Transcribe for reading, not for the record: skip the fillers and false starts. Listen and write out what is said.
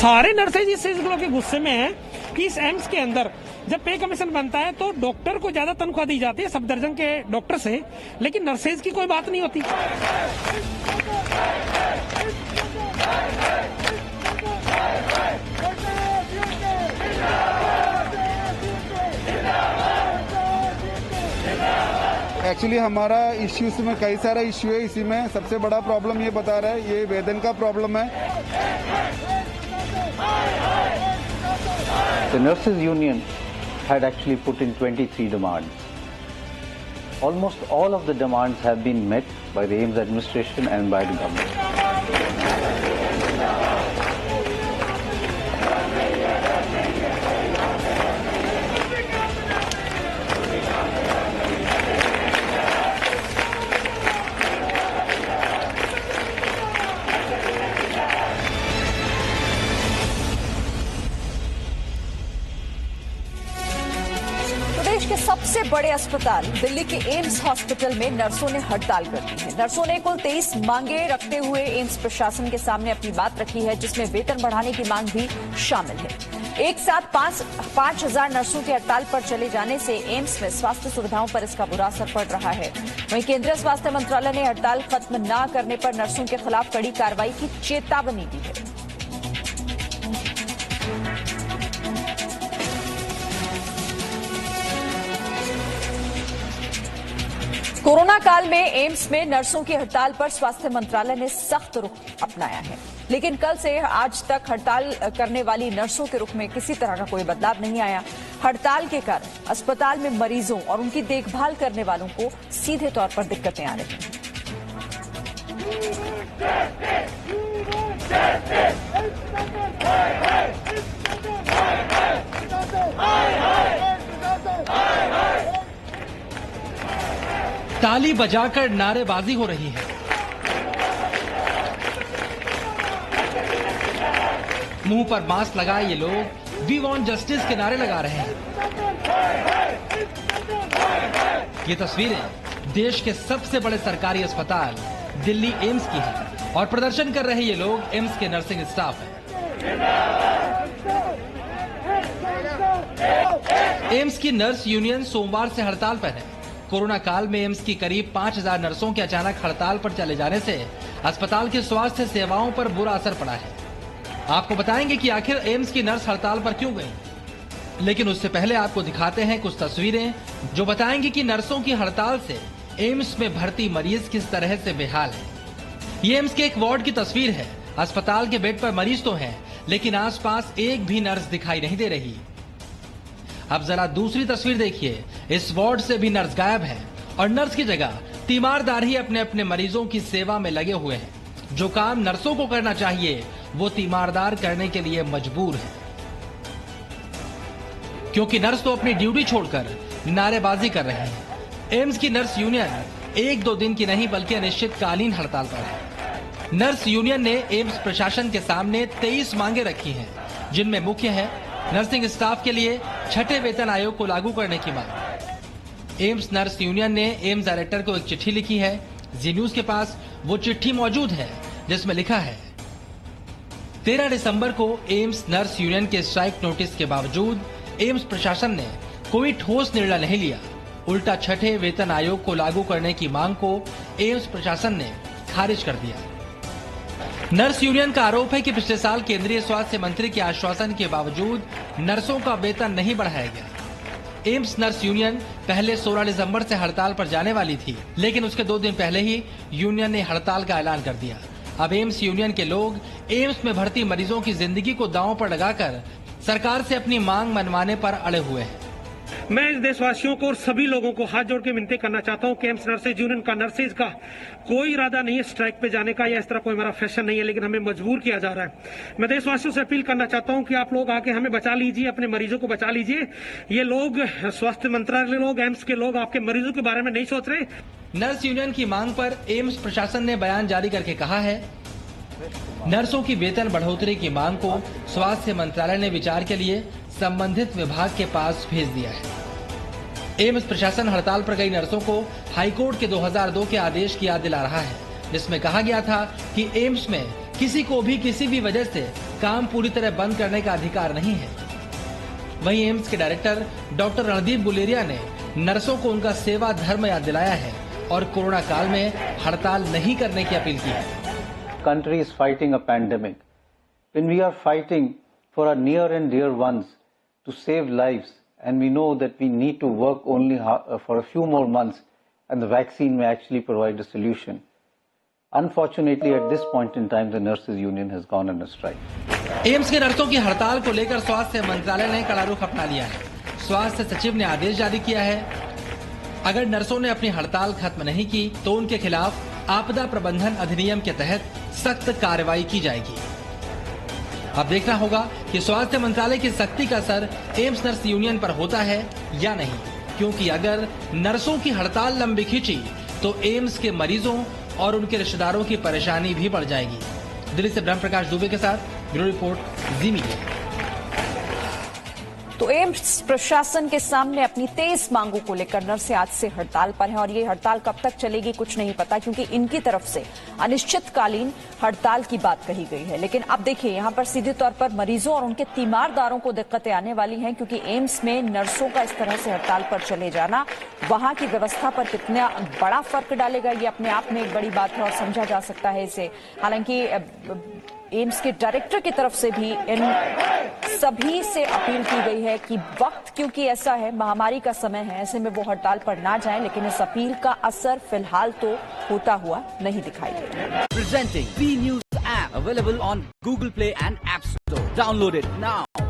सारे नर्सेज इस चीज के गुस्से में हैं कि इस एम्स के अंदर जब पे कमीशन बनता है तो डॉक्टर को ज्यादा तनख्वाह दी जाती है सब दर्जन के डॉक्टर से, लेकिन नर्सेज की कोई बात नहीं होती। एक्चुअली हमारा इश्यूज में कई सारा इश्यू है, इसी में सबसे बड़ा प्रॉब्लम ये बता रहा है, ये वेतन का प्रॉब्लम है। The nurses union had actually put in 23 demands. Almost all of the demands have been met by the AIIMS administration and by the government. देश के सबसे बड़े अस्पताल दिल्ली के एम्स हॉस्पिटल में नर्सों ने हड़ताल कर दी है। नर्सों ने कुल 23 मांगे रखते हुए एम्स प्रशासन के सामने अपनी बात रखी है, जिसमें वेतन बढ़ाने की मांग भी शामिल है। एक साथ 5,000 नर्सों की हड़ताल पर चले जाने से एम्स में स्वास्थ्य सुविधाओं पर इसका बुरा असर पड़ रहा है। वहीं केंद्रीय स्वास्थ्य मंत्रालय ने हड़ताल खत्म न करने पर नर्सों के खिलाफ कड़ी कार्रवाई की चेतावनी दी है। कोरोना काल में एम्स में नर्सों की हड़ताल पर स्वास्थ्य मंत्रालय ने सख्त रुख अपनाया है, लेकिन कल से आज तक हड़ताल करने वाली नर्सों के रुख में किसी तरह का कोई बदलाव नहीं आया। हड़ताल के कारण अस्पताल में मरीजों और उनकी देखभाल करने वालों को सीधे तौर पर दिक्कतें आ रही हैं। ताली बजाकर नारेबाजी हो रही है। मुंह पर मास्क लगाए ये लोग वी वांट जस्टिस के नारे लगा रहे हैं। ये तस्वीरें देश के सबसे बड़े सरकारी अस्पताल दिल्ली एम्स की है और प्रदर्शन कर रहे ये लोग एम्स के नर्सिंग स्टाफ हैं। एम्स की नर्स यूनियन सोमवार से हड़ताल पर है। कोरोना काल में एम्स की करीब 5,000 नर्सों के अचानक हड़ताल पर चले जाने से अस्पताल की स्वास्थ्य सेवाओं पर बुरा असर पड़ा है। आपको बताएंगे कि आखिर एम्स की नर्स हड़ताल पर क्यों गई, लेकिन उससे पहले आपको दिखाते हैं कुछ तस्वीरें जो बताएंगी कि नर्सों की हड़ताल से एम्स में भर्ती मरीज किस तरह से बेहाल है। ये एम्स के एक वार्ड की तस्वीर है। अस्पताल के बेड पर मरीज तो हैं, लेकिन आसपास एक भी नर्स दिखाई नहीं दे रही। अब जरा दूसरी तस्वीर देखिए। इस वार्ड से भी नर्स गायब है और नर्स की जगह तीमारदार ही अपने अपने मरीजों की सेवा में लगे हुए हैं। जो काम नर्सों को करना चाहिए वो तीमारदार करने के लिए मजबूर है, क्योंकि नर्स तो अपनी ड्यूटी छोड़कर नारेबाजी कर रहे हैं। एम्स की नर्स यूनियन 1-2 दिन की नहीं बल्कि अनिश्चितकालीन हड़ताल पर है। नर्स यूनियन ने एम्स प्रशासन के सामने 23 मांगे रखी हैं, जिनमें मुख्य है नर्सिंग स्टाफ के लिए छठे वेतन आयोग को लागू करने की मांग। एम्स नर्स यूनियन ने एम्स डायरेक्टर को एक चिट्ठी लिखी है। जी न्यूज के पास वो चिट्ठी मौजूद है, जिसमें लिखा है 13 दिसंबर को एम्स नर्स यूनियन के स्ट्राइक नोटिस के बावजूद एम्स प्रशासन ने कोई ठोस निर्णय नहीं लिया। उल्टा छठे वेतन आयोग को लागू करने की मांग को एम्स प्रशासन ने खारिज कर दिया। नर्स यूनियन का आरोप है कि पिछले साल केंद्रीय स्वास्थ्य मंत्री के आश्वासन के बावजूद नर्सों का वेतन नहीं बढ़ाया गया। एम्स नर्स यूनियन पहले 16 दिसंबर से हड़ताल पर जाने वाली थी, लेकिन उसके 2 दिन पहले ही यूनियन ने हड़ताल का ऐलान कर दिया। अब एम्स यूनियन के लोग एम्स में भर्ती मरीजों की जिंदगी को दांव पर लगाकर सरकार से अपनी मांग मनवाने पर अड़े हुए हैं। मैं इस देशवासियों को और सभी लोगों को हाथ जोड़ के विनती करना चाहता हूं कि एम्स नर्सेज यूनियन का नर्सेज का कोई इरादा नहीं है स्ट्राइक पे जाने का या इस तरह कोई हमारा फैशन नहीं है, लेकिन हमें मजबूर किया जा रहा है। मैं देशवासियों से अपील करना चाहता हूं कि आप लोग आके हमें बचा लीजिए, अपने मरीजों को बचा लीजिए। ये लोग स्वास्थ्य मंत्रालय लोग, एम्स के लोग आपके मरीजों के बारे में नहीं सोच रहे। नर्स यूनियन की मांग पर एम्स प्रशासन ने बयान जारी करके कहा है नर्सों की वेतन बढ़ोतरी की मांग को स्वास्थ्य मंत्रालय ने विचार के लिए संबंधित विभाग के पास भेज दिया है। एम्स प्रशासन हड़ताल पर गई नर्सों को हाईकोर्ट के 2002 के आदेश की याद दिला रहा है, जिसमें कहा गया था कि एम्स में किसी को भी किसी भी वजह से काम पूरी तरह बंद करने का अधिकार नहीं है। वहीं एम्स के डायरेक्टर डॉक्टर रणदीप गुलेरिया ने नर्सों को उनका सेवा धर्म याद दिलाया है और कोरोना काल में हड़ताल नहीं करने की अपील की है। Country is fighting a pandemic. When we are fighting for our near and dear ones to save lives, and we know that we need to work only for a few more months, and the vaccine may actually provide a solution. Unfortunately, at this point in time, the nurses union has gone on a strike. AIIMS के नर्सों की हड़ताल को लेकर स्वास्थ्य मंत्रालय ने कड़ा रुख अपना लिया है। स्वास्थ्य सचिव ने आदेश जारी किया है, अगर नर्सों ने अपनी हड़ताल खत्म नहीं की तो उनके खिलाफ आपदा प्रबंधन अधिनियम के तहत सख्त कार्रवाई की जाएगी। अब देखना होगा कि स्वास्थ्य मंत्रालय की सख्ती का असर एम्स नर्स यूनियन पर होता है या नहीं, क्योंकि अगर नर्सों की हड़ताल लंबी खींची तो एम्स के मरीजों और उनके रिश्तेदारों की परेशानी भी बढ़ जाएगी। दिल्ली से ब्रह्म प्रकाश दुबे के साथ ब्यूरो रिपोर्ट, जी मीडिया। तो एम्स प्रशासन के सामने अपनी तेज मांगों को लेकर नर्सें आज से हड़ताल पर हैं और ये हड़ताल कब तक चलेगी कुछ नहीं पता, क्योंकि इनकी तरफ से अनिश्चितकालीन हड़ताल की बात कही गई है। लेकिन अब देखिए, यहाँ पर सीधे तौर पर मरीजों और उनके तीमारदारों को दिक्कतें आने वाली हैं, क्योंकि एम्स में नर्सों का इस तरह से हड़ताल पर चले जाना वहां की व्यवस्था पर कितना बड़ा फर्क डालेगा, ये अपने आप में एक बड़ी बात है और समझा जा सकता है इसे। हालांकि एम्स के डायरेक्टर की तरफ से भी इन सभी से अपील की गई है कि वक्त क्योंकि ऐसा है, महामारी का समय है, ऐसे में वो हड़ताल पर ना जाएं, लेकिन इस अपील का असर फिलहाल तो होता हुआ नहीं दिखाई दे रहा। Presenting B News app available on Google Play and App Store. Download it now.